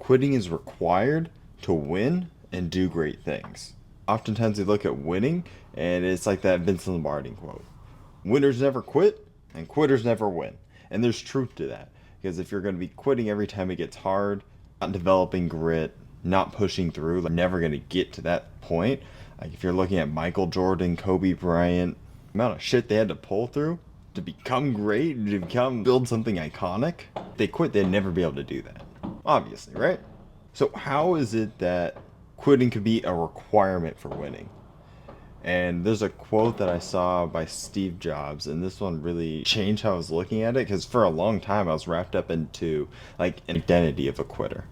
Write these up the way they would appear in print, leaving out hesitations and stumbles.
quitting is required to win and do great things. Oftentimes we look at winning, and it's like that Vince Lombardi quote: winners never quit, and quitters never win. And there's truth to that. Because if you're going to be quitting every time it gets hard, not developing grit, not pushing through, like never going to get to that point. Like if you're looking at Michael Jordan, Kobe Bryant, the amount of shit they had to pull through to become great, to become build something iconic, if they quit, they'd never be able to do that. Obviously, right? So how is it that quitting could be a requirement for winning? And there's a quote that I saw by Steve Jobs, and this one really changed how I was looking at it, because for a long time I was wrapped up into like an identity of a quitter.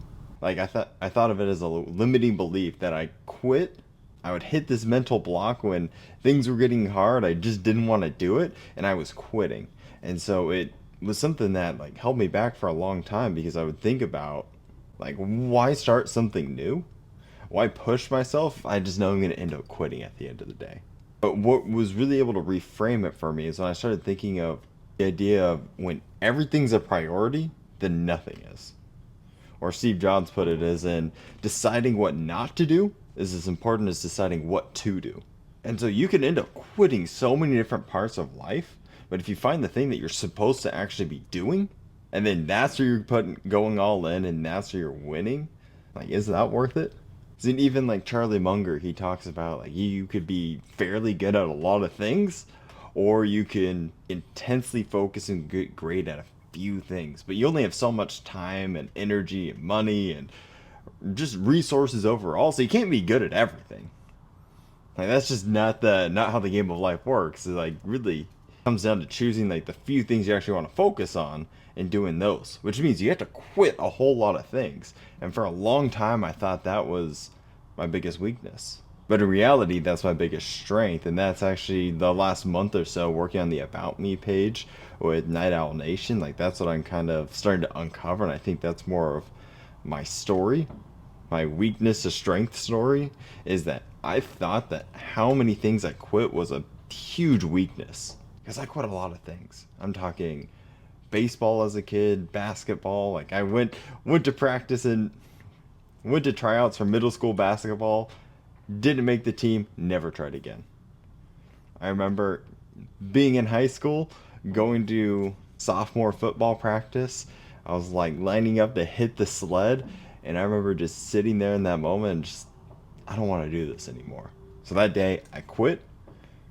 Like I thought of it as a limiting belief that I quit. I would hit this mental block when things were getting hard. I just didn't want to do it, and I was quitting. And so it was something that like held me back for a long time, because I would think about like, why start something new? Why push myself? I just know I'm going to end up quitting at the end of the day. But what was really able to reframe it for me is when I started thinking of the idea of when everything's a priority, then nothing is. Or Steve Jobs put it as in deciding what not to do is as important as deciding what to do. And so you can end up quitting so many different parts of life, but if you find the thing that you're supposed to actually be doing, and then that's where you're going all in, and that's where you're winning, like, is that worth it? See, even like Charlie Munger, he talks about like you could be fairly good at a lot of things, or you can intensely focus and get great at a few things, but you only have so much time and energy and money and just resources overall, so you can't be good at everything. Like that's just not how the game of life works. It like really comes down to choosing like the few things you actually want to focus on and doing those, which means you have to quit a whole lot of things. And for a long time, I thought that was my biggest weakness. But in reality, that's my biggest strength, and that's actually the last month or so working on the About Me page with Night Owl Nation. Like that's what I'm kind of starting to uncover, and I think that's more of my story, my weakness to strength story, is that I thought that how many things I quit was a huge weakness. Because I quit a lot of things. I'm talking baseball as a kid, basketball. Like I went to practice and went to tryouts for middle school basketball, didn't make the team, never tried again. I remember being in high school, going to sophomore football practice. I was like lining up to hit the sled, and I remember just sitting there in that moment and just, I don't want to do this anymore. So that day I quit.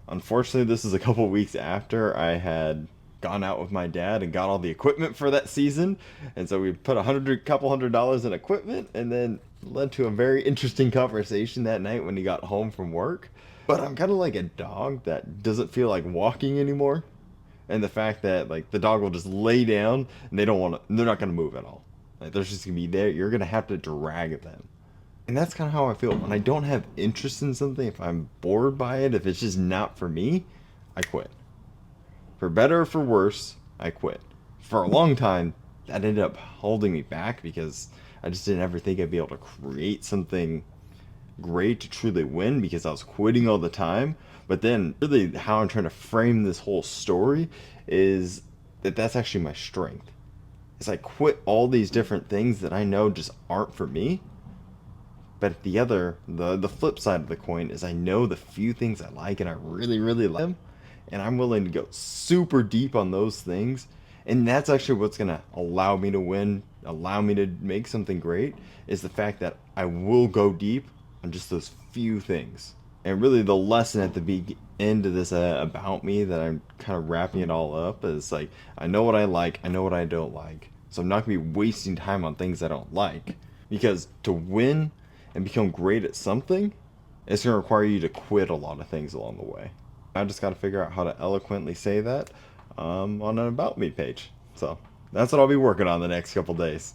Unfortunately, this is a couple weeks after I had gone out with my dad and got all the equipment for that season, and so we put couple $100 in equipment, and then led to a very interesting conversation that night when he got home from work. But I'm kind of like a dog that doesn't feel like walking anymore, and the fact that like the dog will just lay down and they're not gonna move at all. Like they're just gonna be there. You're gonna have to drag them. And that's kind of how I feel when I don't have interest in something. If I'm bored by it, if it's just not for me, I quit. For better or for worse, I quit. For a long time, that ended up holding me back because I just didn't ever think I'd be able to create something great to truly win, because I was quitting all the time. But then, really, how I'm trying to frame this whole story is that that's actually my strength. Is I quit all these different things that I know just aren't for me. But the flip side of the coin is I know the few things I like and I really, really like them, and I'm willing to go super deep on those things. And that's actually what's going to allow me to win, allow me to make something great, is the fact that I will go deep on just those few things. And really the lesson at the end of this About Me that I'm kind of wrapping it all up is like, I know what I like, I know what I don't like. So I'm not going to be wasting time on things I don't like. Because to win and become great at something, it's going to require you to quit a lot of things along the way. I just got to figure out how to eloquently say that on an About Me page. So that's what I'll be working on the next couple days.